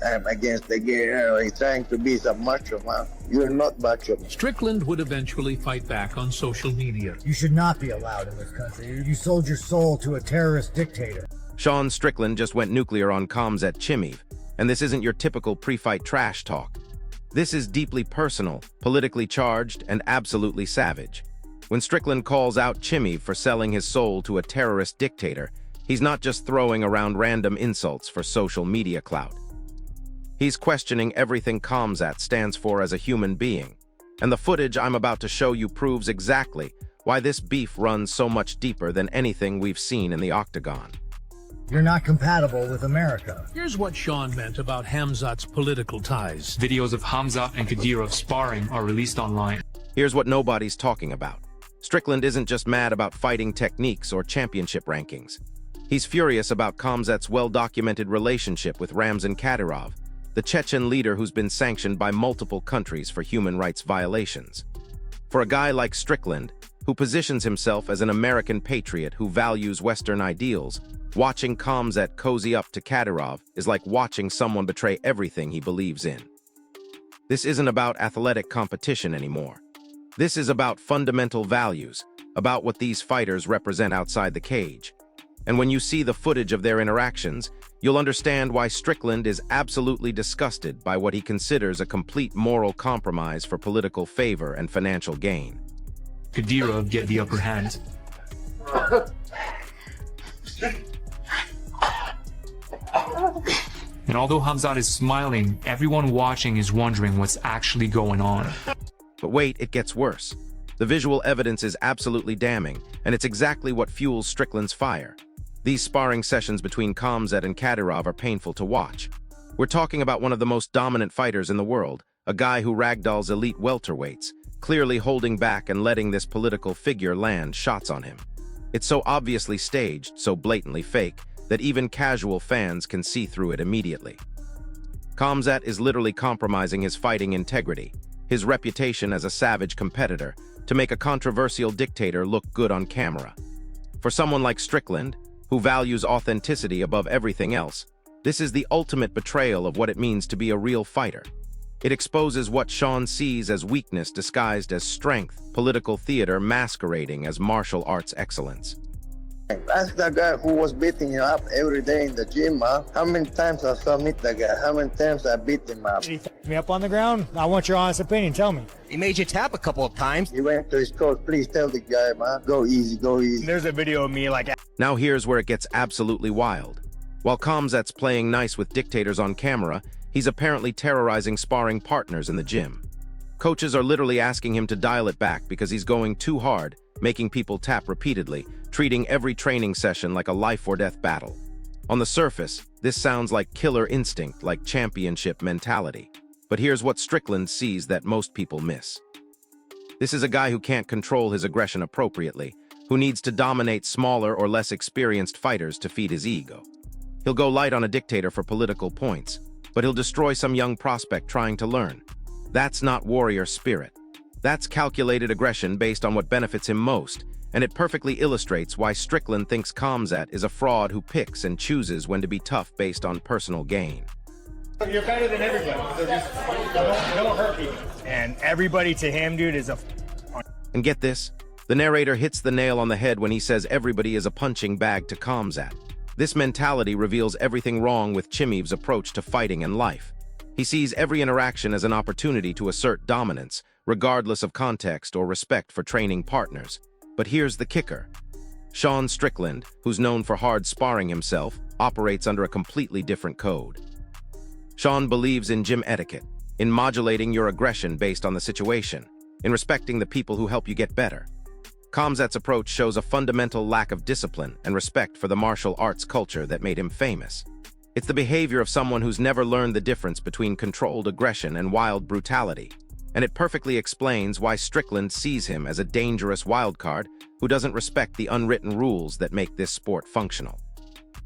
I'm against the game. He's trying to be some macho man. You're not macho. Strickland would eventually fight back on social media. You should not be allowed in this country. You sold your soul to a terrorist dictator. Sean Strickland just went nuclear on Khamzat Chimaev, and this isn't your typical pre-fight trash talk. This is deeply personal, politically charged, and absolutely savage. When Strickland calls out Chimaev for selling his soul to a terrorist dictator, he's not just throwing around random insults for social media clout. He's questioning everything Khamzat stands for as a human being, and the footage I'm about to show you proves exactly why this beef runs so much deeper than anything we've seen in the octagon. You're not compatible with America. Here's what Sean meant about Khamzat's political ties. Videos of Khamzat and Kadyrov sparring are released online. Here's what nobody's talking about. Strickland isn't just mad about fighting techniques or championship rankings. He's furious about Khamzat's well-documented relationship with Ramzan Kadyrov, the Chechen leader who's been sanctioned by multiple countries for human rights violations. For a guy like Strickland, who positions himself as an American patriot who values Western ideals, watching Khamzat cozy up to Kadyrov is like watching someone betray everything he believes in. This isn't about athletic competition anymore. This is about fundamental values, about what these fighters represent outside the cage. And when you see the footage of their interactions, you'll understand why Strickland is absolutely disgusted by what he considers a complete moral compromise for political favor and financial gain. Kadyrov get the upper hand. And although Khamzat is smiling, everyone watching is wondering what's actually going on. But wait, it gets worse. The visual evidence is absolutely damning, and it's exactly what fuels Strickland's fire. These sparring sessions between Khamzat and Kadyrov are painful to watch. We're talking about one of the most dominant fighters in the world, a guy who ragdolls elite welterweights, clearly holding back and letting this political figure land shots on him. It's so obviously staged, so blatantly fake, that even casual fans can see through it immediately. Khamzat is literally compromising his fighting integrity, his reputation as a savage competitor, to make a controversial dictator look good on camera. For someone like Strickland, who values authenticity above everything else, this is the ultimate betrayal of what it means to be a real fighter. It exposes what Sean sees as weakness disguised as strength, political theater masquerading as martial arts excellence. Ask the guy who was beating him up every day in the gym, huh? How many times I saw meet the guy? How many times I beat him up? Did he f me up on the ground? I want your honest opinion. Tell me. He made you tap a couple of times. He went to his coach, please tell the guy, man, go easy, go easy. There's a video of me like... Now here's where it gets absolutely wild. While Khamzat's playing nice with dictators on camera, he's apparently terrorizing sparring partners in the gym. Coaches are literally asking him to dial it back because he's going too hard, making people tap repeatedly, treating every training session like a life-or-death battle. On the surface, this sounds like killer instinct, like championship mentality. But here's what Strickland sees that most people miss. This is a guy who can't control his aggression appropriately, who needs to dominate smaller or less experienced fighters to feed his ego. He'll go light on a dictator for political points, but he'll destroy some young prospect trying to learn. That's not warrior spirit. That's calculated aggression based on what benefits him most, and it perfectly illustrates why Strickland thinks Khamzat is a fraud who picks and chooses when to be tough based on personal gain. You're better than everybody, so just don't hurt people. And everybody to him, dude, is a... And get this, the narrator hits the nail on the head when he says everybody is a punching bag to Khamzat. This mentality reveals everything wrong with Chimaev's approach to fighting and life. He sees every interaction as an opportunity to assert dominance, regardless of context or respect for training partners. But here's the kicker. Sean Strickland, who's known for hard sparring himself, operates under a completely different code. Sean believes in gym etiquette, in modulating your aggression based on the situation, in respecting the people who help you get better. Khamzat's approach shows a fundamental lack of discipline and respect for the martial arts culture that made him famous. It's the behavior of someone who's never learned the difference between controlled aggression and wild brutality. And it perfectly explains why Strickland sees him as a dangerous wildcard who doesn't respect the unwritten rules that make this sport functional.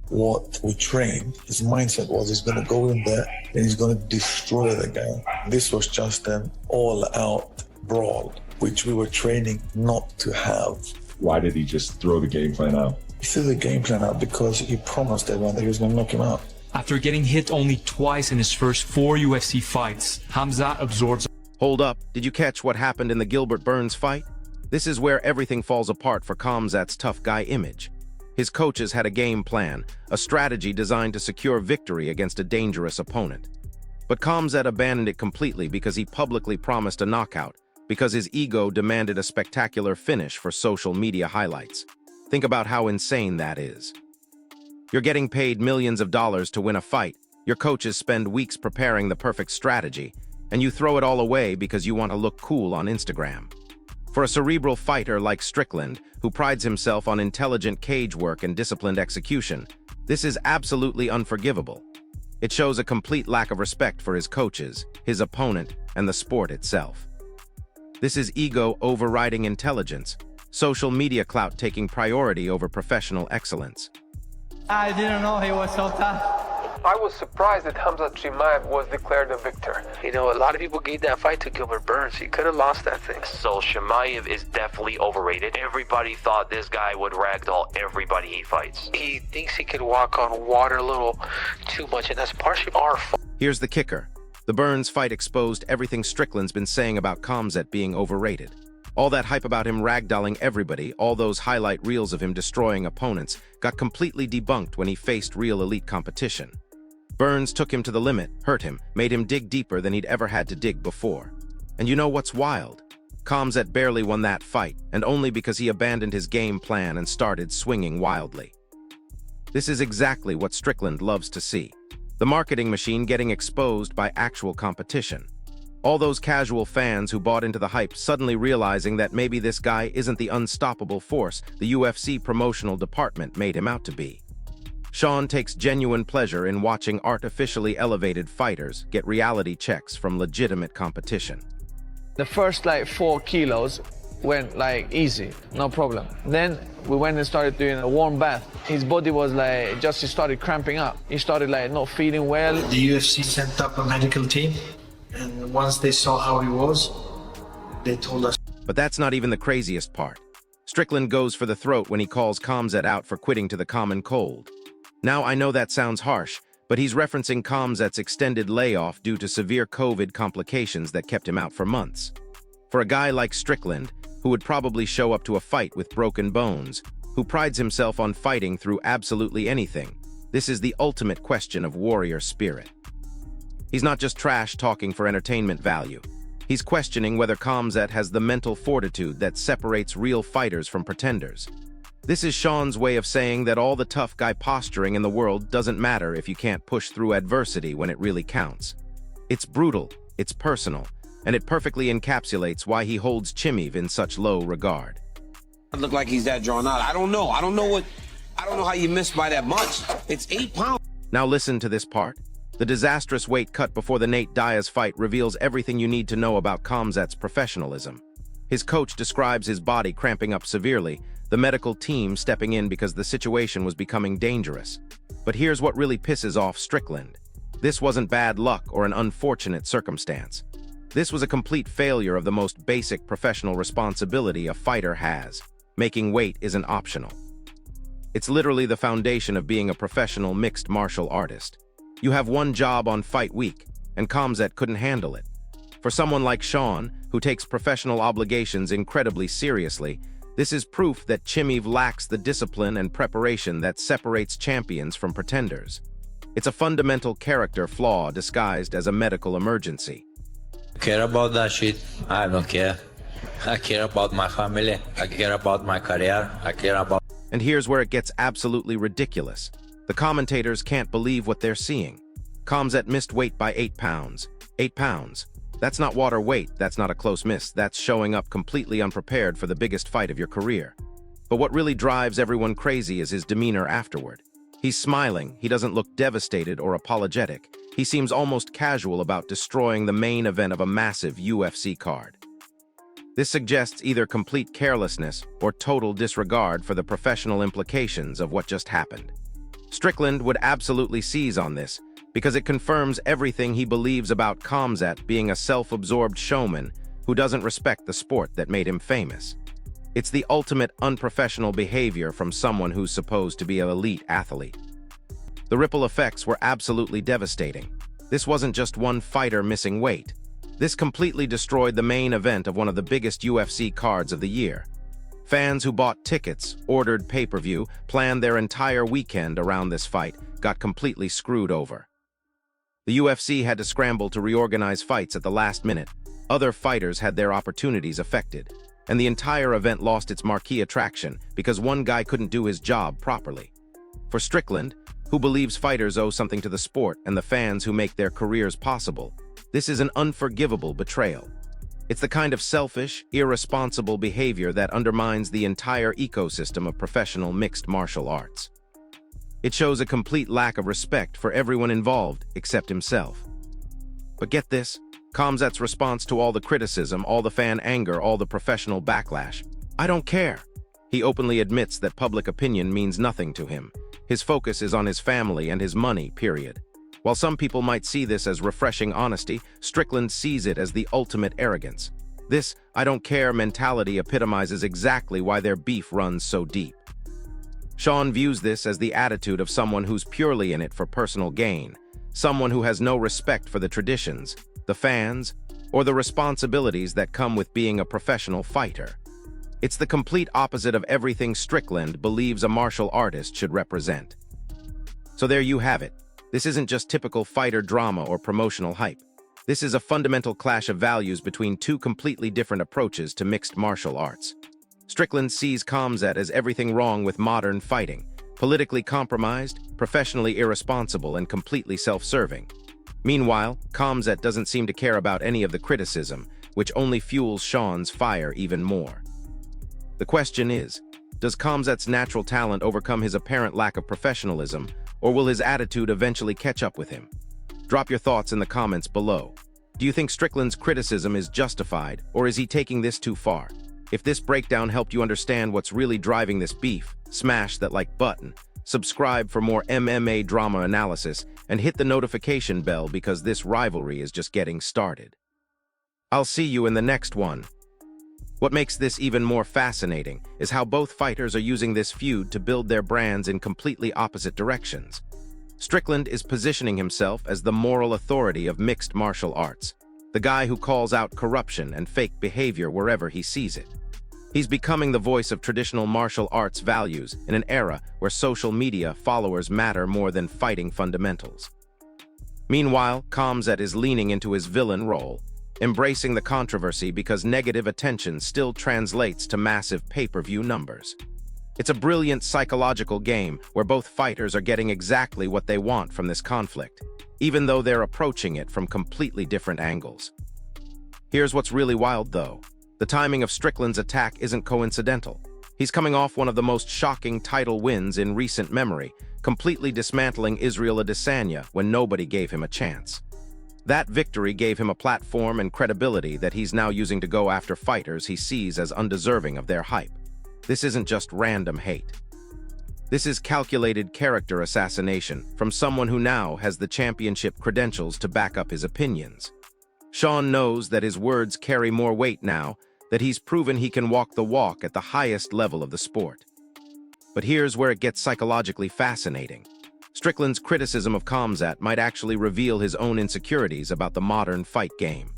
What we trained, his mindset was he's going to go in there and he's going to destroy the guy. This was just an all-out brawl, which we were training not to have. Why did he just throw the game plan out? He threw the game plan out because he promised everyone that he was going to knock him out. After getting hit only twice in his first 4 UFC fights, Khamzat absorbs. Hold up, did you catch what happened in the Gilbert Burns fight? This is where everything falls apart for Khamzat's tough guy image. His coaches had a game plan, a strategy designed to secure victory against a dangerous opponent. But Khamzat abandoned it completely because he publicly promised a knockout, because his ego demanded a spectacular finish for social media highlights. Think about how insane that is. You're getting paid millions of dollars to win a fight, your coaches spend weeks preparing the perfect strategy, and you throw it all away because you want to look cool on Instagram. For a cerebral fighter like Strickland, who prides himself on intelligent cage work and disciplined execution, this is absolutely unforgivable. It shows a complete lack of respect for his coaches, his opponent, and the sport itself. This is ego overriding intelligence, social media clout taking priority over professional excellence. I didn't know he was so tough. I was surprised that Khamzat Chimaev was declared the victor. You know, a lot of people gave that fight to Gilbert Burns. He could have lost that thing. So Chimaev is definitely overrated. Everybody thought this guy would ragdoll everybody he fights. He thinks he could walk on water a little too much, and that's partially our fault. Here's the kicker. The Burns fight exposed everything Strickland's been saying about Khamzat being overrated. All that hype about him ragdolling everybody, all those highlight reels of him destroying opponents, got completely debunked when he faced real elite competition. Burns took him to the limit, hurt him, made him dig deeper than he'd ever had to dig before. And you know what's wild? Khamzat barely won that fight, and only because he abandoned his game plan and started swinging wildly. This is exactly what Strickland loves to see. The marketing machine getting exposed by actual competition. All those casual fans who bought into the hype suddenly realizing that maybe this guy isn't the unstoppable force the UFC promotional department made him out to be. Sean takes genuine pleasure in watching artificially elevated fighters get reality checks from legitimate competition. The first 4 kilos went easy, no problem. Then we went and started doing a warm bath. His body was he started cramping up. He started not feeling well. The UFC sent up a medical team, and once they saw how he was, they told us. But that's not even the craziest part. Strickland goes for the throat when he calls Khamzat out for quitting to the common cold. Now, I know that sounds harsh, but he's referencing Khamzat's extended layoff due to severe COVID complications that kept him out for months. For a guy like Strickland, who would probably show up to a fight with broken bones, who prides himself on fighting through absolutely anything, this is the ultimate question of warrior spirit. He's not just trash talking for entertainment value. He's questioning whether Khamzat has the mental fortitude that separates real fighters from pretenders. This is Sean's way of saying that all the tough guy posturing in the world doesn't matter if you can't push through adversity when it really counts. It's brutal, it's personal, and it perfectly encapsulates why he holds Chimaev in such low regard. It look like he's that drawn out. I don't know how you missed by that much. It's 8 pounds. Now listen to this part. The disastrous weight cut before the Nate Diaz fight reveals everything you need to know about Khamzat's professionalism. His coach describes his body cramping up severely, the medical team stepping in because the situation was becoming dangerous. But here's what really pisses off Strickland. This wasn't bad luck or an unfortunate circumstance. This was a complete failure of the most basic professional responsibility a fighter has. Making weight isn't optional. It's literally the foundation of being a professional mixed martial artist. You have one job on fight week, and Khamzat couldn't handle it. For someone like Sean, who takes professional obligations incredibly seriously, this is proof that Chimaev lacks the discipline and preparation that separates champions from pretenders. It's a fundamental character flaw disguised as a medical emergency. I care about that shit. I don't care. I care about my family. I care about my career. I care about... And here's where it gets absolutely ridiculous. The commentators can't believe what they're seeing. Khamzat missed weight by 8 pounds. 8 pounds. That's not water weight, that's not a close miss, that's showing up completely unprepared for the biggest fight of your career. But what really drives everyone crazy is his demeanor afterward. He's smiling, he doesn't look devastated or apologetic. He seems almost casual about destroying the main event of a massive UFC card. This suggests either complete carelessness or total disregard for the professional implications of what just happened. Strickland would absolutely seize on this, because it confirms everything he believes about Khamzat being a self-absorbed showman who doesn't respect the sport that made him famous. It's the ultimate unprofessional behavior from someone who's supposed to be an elite athlete. The ripple effects were absolutely devastating. This wasn't just one fighter missing weight. This completely destroyed the main event of one of the biggest UFC cards of the year. Fans who bought tickets, ordered pay-per-view, planned their entire weekend around this fight, got completely screwed over. The UFC had to scramble to reorganize fights at the last minute. Other fighters had their opportunities affected, and the entire event lost its marquee attraction because one guy couldn't do his job properly. For Strickland, who believes fighters owe something to the sport and the fans who make their careers possible, this is an unforgivable betrayal. It's the kind of selfish, irresponsible behavior that undermines the entire ecosystem of professional mixed martial arts. It shows a complete lack of respect for everyone involved except himself. But get this, Khamzat's response to all the criticism, all the fan anger, all the professional backlash: "I don't care." He openly admits that public opinion means nothing to him. His focus is on his family and his money, period. While some people might see this as refreshing honesty, Strickland sees it as the ultimate arrogance. This "I don't care" mentality epitomizes exactly why their beef runs so deep. Sean views this as the attitude of someone who's purely in it for personal gain, someone who has no respect for the traditions, the fans, or the responsibilities that come with being a professional fighter. It's the complete opposite of everything Strickland believes a martial artist should represent. So there you have it. This isn't just typical fighter drama or promotional hype. This is a fundamental clash of values between two completely different approaches to mixed martial arts. Strickland sees Khamzat as everything wrong with modern fighting: politically compromised, professionally irresponsible, and completely self-serving. Meanwhile, Khamzat doesn't seem to care about any of the criticism, which only fuels Sean's fire even more. The question is, does Khamzat's natural talent overcome his apparent lack of professionalism, or will his attitude eventually catch up with him? Drop your thoughts in the comments below. Do you think Strickland's criticism is justified, or is he taking this too far? If this breakdown helped you understand what's really driving this beef, smash that like button, subscribe for more MMA drama analysis, and hit the notification bell because this rivalry is just getting started. I'll see you in the next one. What makes this even more fascinating is how both fighters are using this feud to build their brands in completely opposite directions. Strickland is positioning himself as the moral authority of mixed martial arts, the guy who calls out corruption and fake behavior wherever he sees it. He's becoming the voice of traditional martial arts values in an era where social media followers matter more than fighting fundamentals. Meanwhile, Khamzat is leaning into his villain role, embracing the controversy because negative attention still translates to massive pay-per-view numbers. It's a brilliant psychological game where both fighters are getting exactly what they want from this conflict, even though they're approaching it from completely different angles. Here's what's really wild, though. The timing of Strickland's attack isn't coincidental. He's coming off one of the most shocking title wins in recent memory, completely dismantling Israel Adesanya when nobody gave him a chance. That victory gave him a platform and credibility that he's now using to go after fighters he sees as undeserving of their hype. This isn't just random hate. This is calculated character assassination from someone who now has the championship credentials to back up his opinions. Sean knows that his words carry more weight now, that he's proven he can walk the walk at the highest level of the sport. But here's where it gets psychologically fascinating. Strickland's criticism of Khamzat might actually reveal his own insecurities about the modern fight game.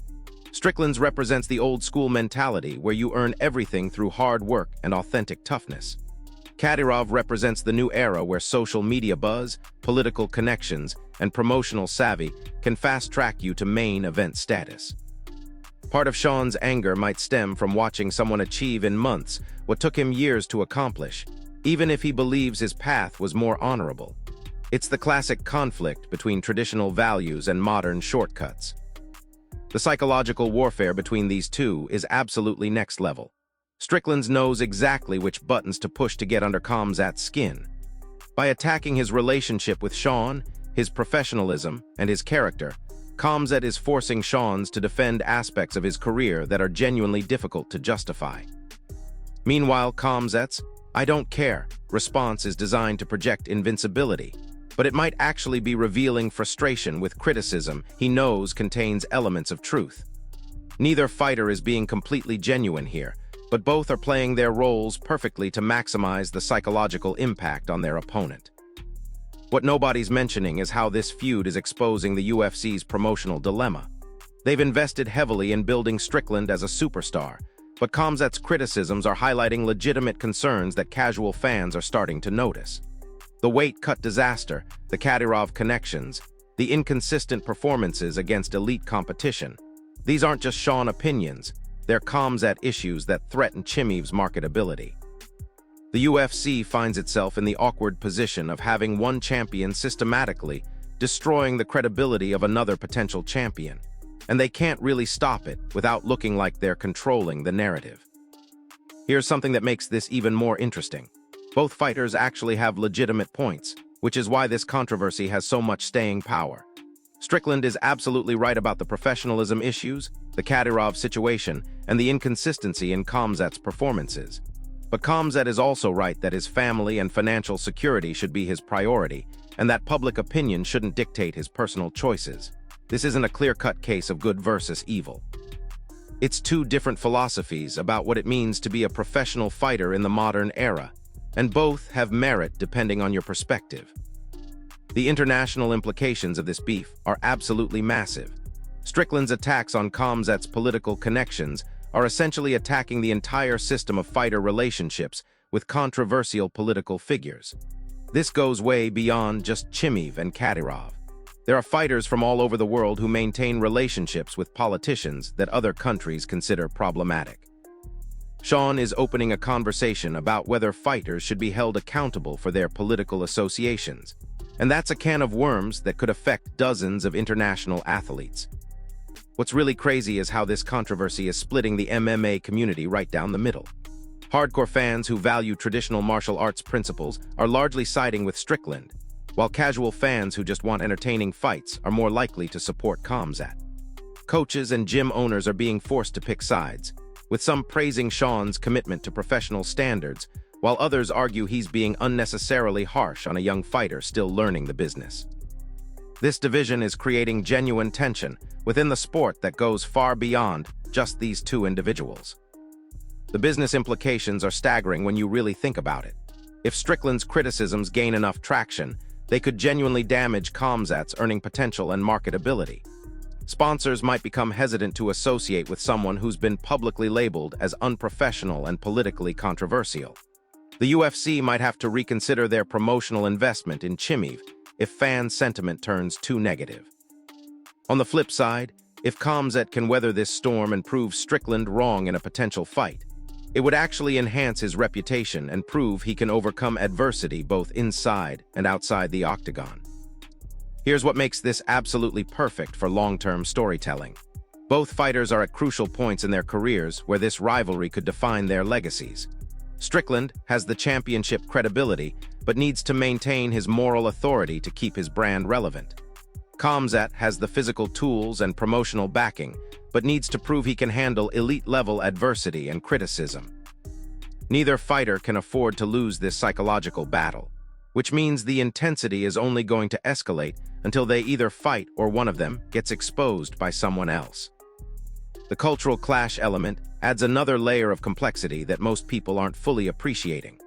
Strickland's represents the old-school mentality where you earn everything through hard work and authentic toughness. Kadyrov represents the new era where social media buzz, political connections, and promotional savvy can fast-track you to main event status. Part of Sean's anger might stem from watching someone achieve in months what took him years to accomplish, even if he believes his path was more honorable. It's the classic conflict between traditional values and modern shortcuts. The psychological warfare between these two is absolutely next level. Strickland knows exactly which buttons to push to get under Khamzat's skin. By attacking his relationship with Sean, his professionalism, and his character, Khamzat is forcing Sean to defend aspects of his career that are genuinely difficult to justify. Meanwhile, Khamzat's "I don't care" response is designed to project invincibility, but it might actually be revealing frustration with criticism he knows contains elements of truth. Neither fighter is being completely genuine here, but both are playing their roles perfectly to maximize the psychological impact on their opponent. What nobody's mentioning is how this feud is exposing the UFC's promotional dilemma. They've invested heavily in building Strickland as a superstar, but Khamzat's criticisms are highlighting legitimate concerns that casual fans are starting to notice. The weight cut disaster, the Kadyrov connections, the inconsistent performances against elite competition. These aren't just Sean opinions, they're Khamzat issues that threaten Chimaev's marketability. The UFC finds itself in the awkward position of having one champion systematically destroying the credibility of another potential champion, and they can't really stop it without looking like they're controlling the narrative. Here's something that makes this even more interesting. Both fighters actually have legitimate points, which is why this controversy has so much staying power. Strickland is absolutely right about the professionalism issues, the Kadyrov situation, and the inconsistency in Khamzat's performances. But Khamzat is also right that his family and financial security should be his priority, and that public opinion shouldn't dictate his personal choices. This isn't a clear-cut case of good versus evil. It's two different philosophies about what it means to be a professional fighter in the modern era, and both have merit depending on your perspective. The international implications of this beef are absolutely massive. Strickland's attacks on Khamzat's political connections are essentially attacking the entire system of fighter relationships with controversial political figures. This goes way beyond just Chimaev and Kadyrov. There are fighters from all over the world who maintain relationships with politicians that other countries consider problematic. Sean is opening a conversation about whether fighters should be held accountable for their political associations, and that's a can of worms that could affect dozens of international athletes. What's really crazy is how this controversy is splitting the MMA community right down the middle. Hardcore fans who value traditional martial arts principles are largely siding with Strickland, while casual fans who just want entertaining fights are more likely to support Khamzat. Coaches and gym owners are being forced to pick sides, with some praising Sean's commitment to professional standards, while others argue he's being unnecessarily harsh on a young fighter still learning the business. This division is creating genuine tension within the sport that goes far beyond just these two individuals. The business implications are staggering when you really think about it. If Strickland's criticisms gain enough traction, they could genuinely damage Khamzat's earning potential and marketability. Sponsors might become hesitant to associate with someone who's been publicly labeled as unprofessional and politically controversial. The UFC might have to reconsider their promotional investment in Chimaev if fan sentiment turns too negative. On the flip side, if Khamzat can weather this storm and prove Strickland wrong in a potential fight, it would actually enhance his reputation and prove he can overcome adversity both inside and outside the octagon. Here's what makes this absolutely perfect for long-term storytelling. Both fighters are at crucial points in their careers where this rivalry could define their legacies. Strickland has the championship credibility, but needs to maintain his moral authority to keep his brand relevant. Khamzat has the physical tools and promotional backing, but needs to prove he can handle elite-level adversity and criticism. Neither fighter can afford to lose this psychological battle, which means the intensity is only going to escalate until they either fight or one of them gets exposed by someone else. The cultural clash element adds another layer of complexity that most people aren't fully appreciating.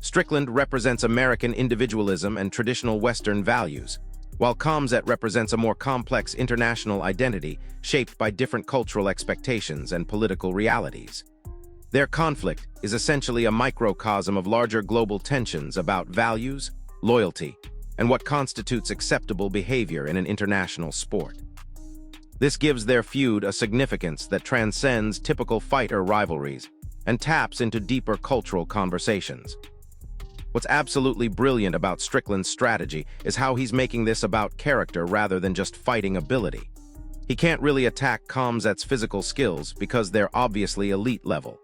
Strickland represents American individualism and traditional Western values, while Khamzat represents a more complex international identity shaped by different cultural expectations and political realities. Their conflict is essentially a microcosm of larger global tensions about values, loyalty, and what constitutes acceptable behavior in an international sport. This gives their feud a significance that transcends typical fighter rivalries and taps into deeper cultural conversations. What's absolutely brilliant about Strickland's strategy is how he's making this about character rather than just fighting ability. He can't really attack Khamzat's physical skills because they're obviously elite level.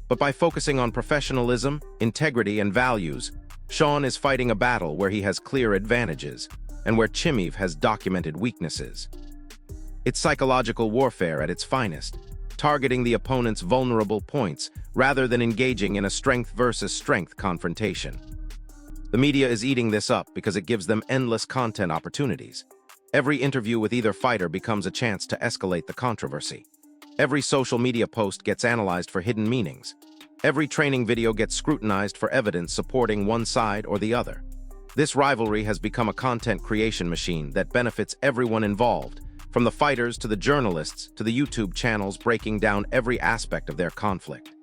But by focusing on professionalism, integrity, and values, Sean is fighting a battle where he has clear advantages and where Chimaev has documented weaknesses. It's psychological warfare at its finest, targeting the opponent's vulnerable points rather than engaging in a strength versus strength confrontation. The media is eating this up because it gives them endless content opportunities. Every interview with either fighter becomes a chance to escalate the controversy. Every social media post gets analyzed for hidden meanings. Every training video gets scrutinized for evidence supporting one side or the other. This rivalry has become a content creation machine that benefits everyone involved, from the fighters to the journalists to the YouTube channels breaking down every aspect of their conflict.